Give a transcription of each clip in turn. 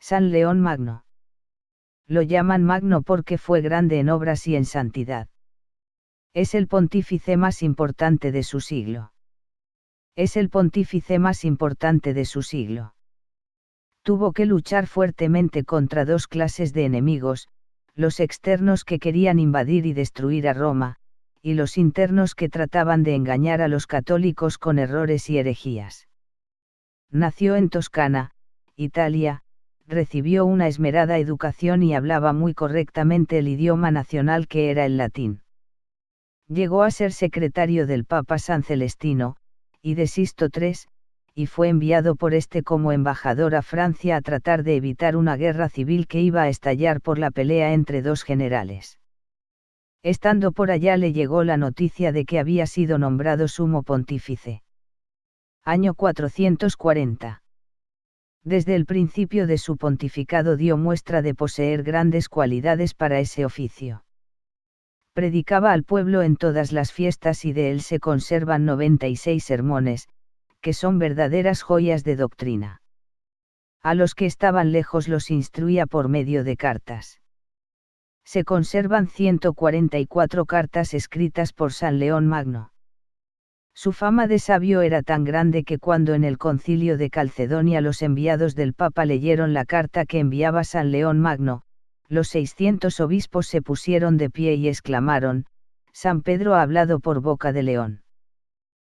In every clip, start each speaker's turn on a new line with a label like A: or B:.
A: San León Magno. Lo llaman Magno porque fue grande en obras y en santidad. Es el pontífice más importante de su siglo. Es el pontífice más importante de su siglo. Tuvo que luchar fuertemente contra dos clases de enemigos, los externos que querían invadir y destruir a Roma, y los internos que trataban de engañar a los católicos con errores y herejías. Nació en Toscana, Italia, recibió una esmerada educación y hablaba muy correctamente el idioma nacional que era el latín. Llegó a ser secretario del Papa San Celestino, y de Sisto III, y fue enviado por este como embajador a Francia a tratar de evitar una guerra civil que iba a estallar por la pelea entre dos generales. Estando por allá le llegó la noticia de que había sido nombrado sumo pontífice. Año 440. Desde el principio de su pontificado dio muestra de poseer grandes cualidades para ese oficio. Predicaba al pueblo en todas las fiestas y de él se conservan 96 sermones, que son verdaderas joyas de doctrina. A los que estaban lejos los instruía por medio de cartas. Se conservan 144 cartas escritas por San León Magno. Su fama de sabio era tan grande que cuando en el concilio de Calcedonia los enviados del Papa leyeron la carta que enviaba San León Magno, los 600 obispos se pusieron de pie y exclamaron: San Pedro ha hablado por boca de León.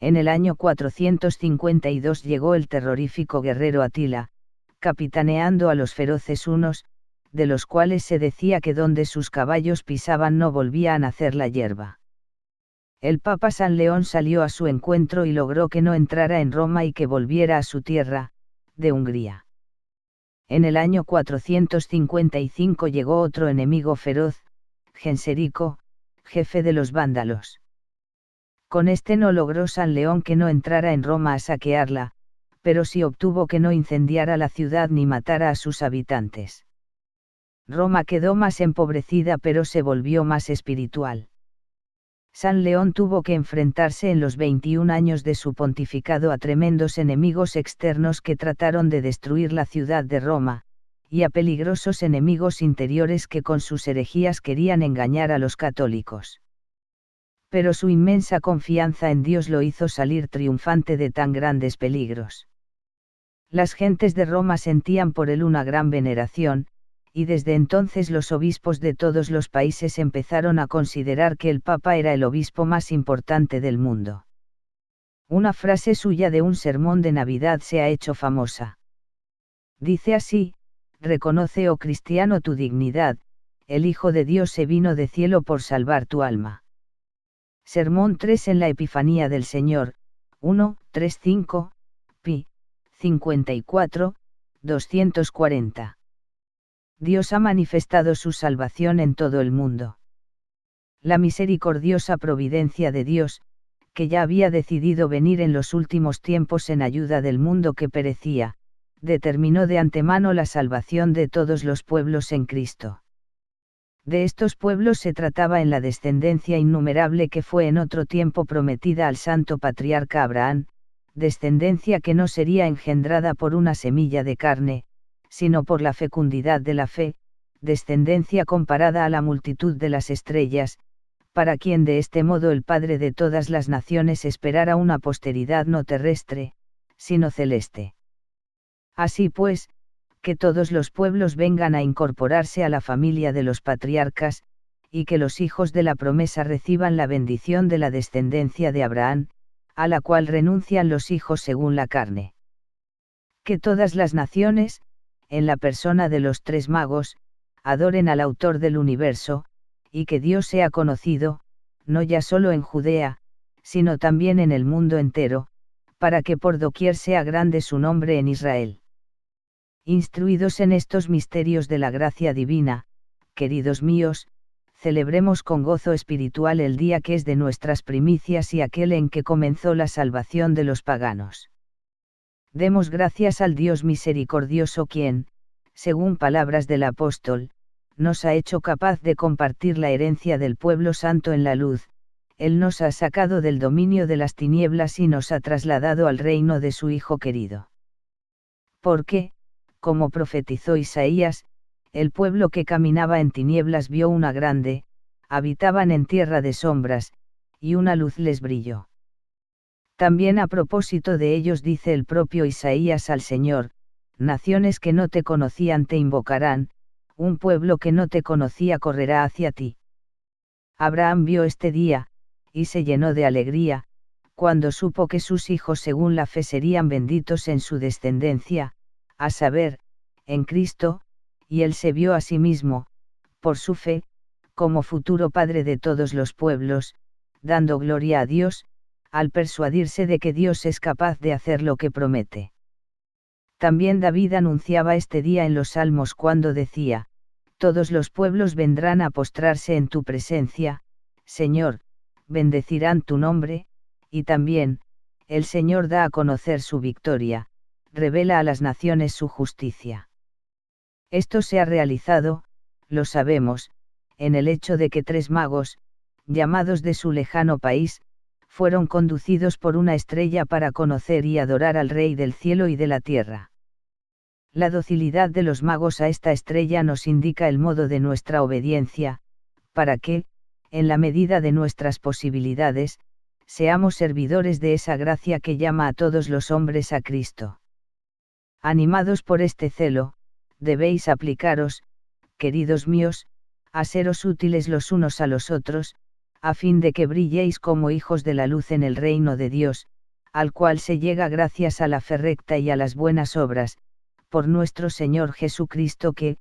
A: En el año 452 llegó el terrorífico guerrero Atila, capitaneando a los feroces hunos, de los cuales se decía que donde sus caballos pisaban no volvía a nacer la hierba. El Papa San León salió a su encuentro y logró que no entrara en Roma y que volviera a su tierra, de Hungría. En el año 455 llegó otro enemigo feroz, Genserico, jefe de los vándalos. Con este no logró San León que no entrara en Roma a saquearla, pero sí obtuvo que no incendiara la ciudad ni matara a sus habitantes. Roma quedó más empobrecida pero se volvió más espiritual. San León tuvo que enfrentarse en los 21 años de su pontificado a tremendos enemigos externos que trataron de destruir la ciudad de Roma, y a peligrosos enemigos interiores que con sus herejías querían engañar a los católicos. Pero su inmensa confianza en Dios lo hizo salir triunfante de tan grandes peligros. Las gentes de Roma sentían por él una gran veneración, y desde entonces los obispos de todos los países empezaron a considerar que el Papa era el obispo más importante del mundo. Una frase suya de un sermón de Navidad se ha hecho famosa. Dice así: reconoce, oh cristiano, tu dignidad, el Hijo de Dios se vino de cielo por salvar tu alma. Sermón 3 en la Epifanía del Señor, 1-3-5, pi. 54, 240. Dios ha manifestado su salvación en todo el mundo. La misericordiosa providencia de Dios, que ya había decidido venir en los últimos tiempos en ayuda del mundo que perecía, determinó de antemano la salvación de todos los pueblos en Cristo. De estos pueblos se trataba en la descendencia innumerable que fue en otro tiempo prometida al santo patriarca Abraham, descendencia que no sería engendrada por una semilla de carne, sino por la fecundidad de la fe, descendencia comparada a la multitud de las estrellas, para quien de este modo el Padre de todas las naciones esperara una posteridad no terrestre, sino celeste. Así pues, que todos los pueblos vengan a incorporarse a la familia de los patriarcas, y que los hijos de la promesa reciban la bendición de la descendencia de Abraham, a la cual renuncian los hijos según la carne. Que todas las naciones, en la persona de los tres magos, adoren al autor del universo, y que Dios sea conocido, no ya solo en Judea, sino también en el mundo entero, para que por doquier sea grande su nombre en Israel. Instruidos en estos misterios de la gracia divina, queridos míos, celebremos con gozo espiritual el día que es de nuestras primicias y aquel en que comenzó la salvación de los paganos. Demos gracias al Dios misericordioso quien, según palabras del apóstol, nos ha hecho capaz de compartir la herencia del pueblo santo en la luz. Él nos ha sacado del dominio de las tinieblas y nos ha trasladado al reino de su Hijo querido. Porque, como profetizó Isaías, el pueblo que caminaba en tinieblas vio una grande, habitaban en tierra de sombras, y una luz les brilló. También a propósito de ellos dice el propio Isaías al Señor: naciones que no te conocían te invocarán, un pueblo que no te conocía correrá hacia ti. Abraham vio este día, y se llenó de alegría, cuando supo que sus hijos según la fe serían benditos en su descendencia, a saber, en Cristo, y él se vio a sí mismo, por su fe, como futuro Padre de todos los pueblos, dando gloria a Dios, al persuadirse de que Dios es capaz de hacer lo que promete. También David anunciaba este día en los Salmos cuando decía: todos los pueblos vendrán a postrarse en tu presencia, Señor, bendecirán tu nombre, y también, el Señor da a conocer su victoria, revela a las naciones su justicia. Esto se ha realizado, lo sabemos, en el hecho de que 3 magos, llamados de su lejano país, fueron conducidos por una estrella para conocer y adorar al Rey del cielo y de la tierra. La docilidad de los magos a esta estrella nos indica el modo de nuestra obediencia, para que, en la medida de nuestras posibilidades, seamos servidores de esa gracia que llama a todos los hombres a Cristo. Animados por este celo, debéis aplicaros, queridos míos, a seros útiles los unos a los otros, a fin de que brilléis como hijos de la luz en el reino de Dios, al cual se llega gracias a la fe recta y a las buenas obras, por nuestro Señor Jesucristo que,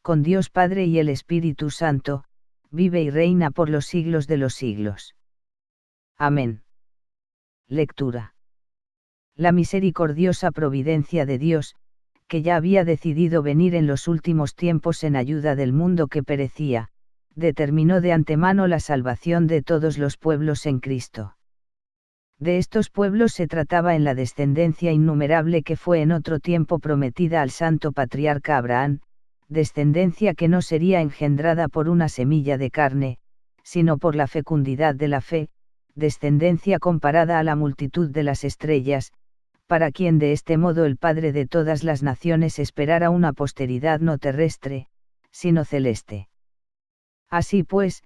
A: con Dios Padre y el Espíritu Santo, vive y reina por los siglos de los siglos. Amén. Lectura. La misericordiosa providencia de Dios, que ya había decidido venir en los últimos tiempos en ayuda del mundo que perecía, determinó de antemano la salvación de todos los pueblos en Cristo. De estos pueblos se trataba en la descendencia innumerable que fue en otro tiempo prometida al santo patriarca Abraham, descendencia que no sería engendrada por una semilla de carne, sino por la fecundidad de la fe, descendencia comparada a la multitud de las estrellas, para quien de este modo el Padre de todas las naciones esperara una posteridad no terrestre, sino celeste. Así pues,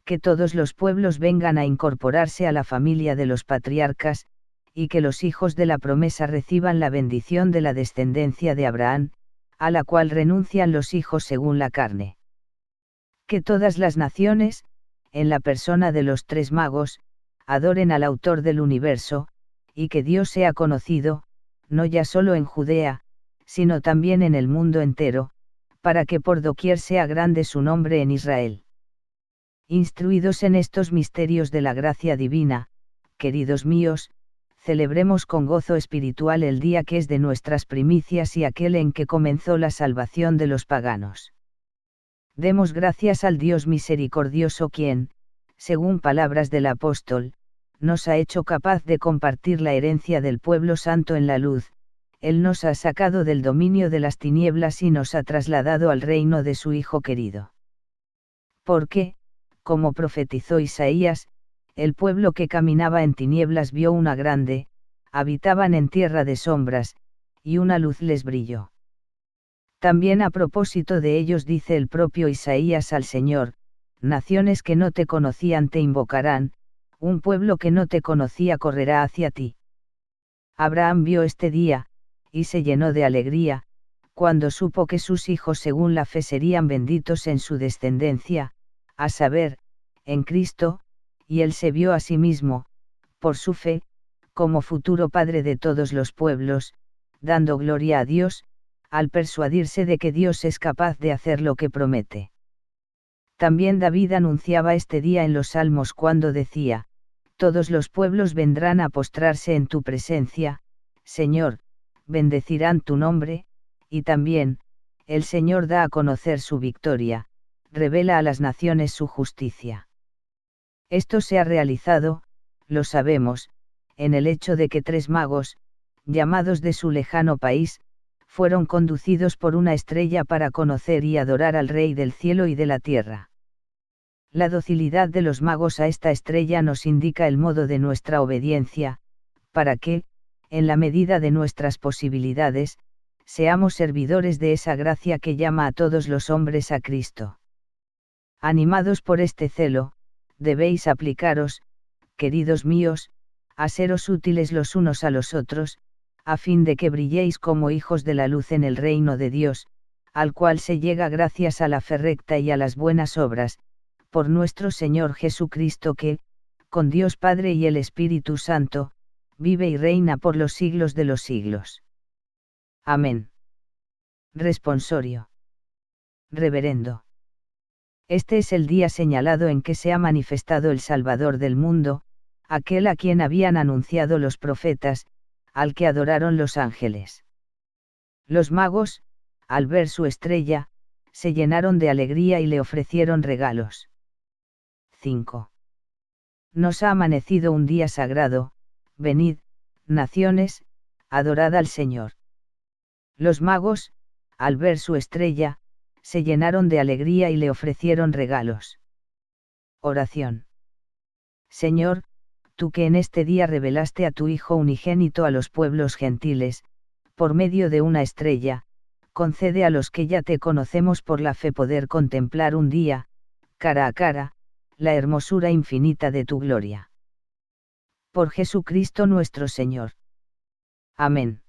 A: que todos los pueblos vengan a incorporarse a la familia de los patriarcas, y que los hijos de la promesa reciban la bendición de la descendencia de Abraham, a la cual renuncian los hijos según la carne. Que todas las naciones, en la persona de los 3 magos, adoren al autor del universo, y que Dios sea conocido, no ya solo en Judea, sino también en el mundo entero, para que por doquier sea grande su nombre en Israel. Instruidos en estos misterios de la gracia divina, queridos míos, celebremos con gozo espiritual el día que es de nuestras primicias y aquel en que comenzó la salvación de los paganos. Demos gracias al Dios misericordioso quien, según palabras del apóstol, nos ha hecho capaz de compartir la herencia del pueblo santo en la luz. Él nos ha sacado del dominio de las tinieblas y nos ha trasladado al reino de su Hijo querido. Porque, como profetizó Isaías, el pueblo que caminaba en tinieblas vio una grande, habitaban en tierra de sombras, y una luz les brilló. También a propósito de ellos dice el propio Isaías al Señor: naciones que no te conocían te invocarán, un pueblo que no te conocía correrá hacia ti. Abraham vio este día, y se llenó de alegría, cuando supo que sus hijos según la fe serían benditos en su descendencia, a saber, en Cristo, y él se vio a sí mismo, por su fe, como futuro Padre de todos los pueblos, dando gloria a Dios, al persuadirse de que Dios es capaz de hacer lo que promete. También David anunciaba este día en los Salmos cuando decía: todos los pueblos vendrán a postrarse en tu presencia, Señor, bendecirán tu nombre, y también, el Señor da a conocer su victoria, revela a las naciones su justicia. Esto se ha realizado, lo sabemos, en el hecho de que 3 magos, llamados de su lejano país, fueron conducidos por una estrella para conocer y adorar al Rey del cielo y de la tierra. La docilidad de los magos a esta estrella nos indica el modo de nuestra obediencia, para que, en la medida de nuestras posibilidades, seamos servidores de esa gracia que llama a todos los hombres a Cristo. Animados por este celo, debéis aplicaros, queridos míos, a seros útiles los unos a los otros, a fin de que brilléis como hijos de la luz en el reino de Dios, al cual se llega gracias a la fe recta y a las buenas obras, por nuestro Señor Jesucristo que, con Dios Padre y el Espíritu Santo, vive y reina por los siglos de los siglos. Amén. Responsorio. Reverendo. Este es el día señalado en que se ha manifestado el Salvador del mundo, aquel a quien habían anunciado los profetas, al que adoraron los ángeles. Los magos, al ver su estrella, se llenaron de alegría y le ofrecieron regalos. 5. Nos ha amanecido un día sagrado, venid, naciones, adorad al Señor. Los magos, al ver su estrella, se llenaron de alegría y le ofrecieron regalos. Oración. Señor, tú que en este día revelaste a tu Hijo unigénito a los pueblos gentiles, por medio de una estrella, concede a los que ya te conocemos por la fe poder contemplar un día, cara a cara, la hermosura infinita de tu gloria. Por Jesucristo nuestro Señor. Amén.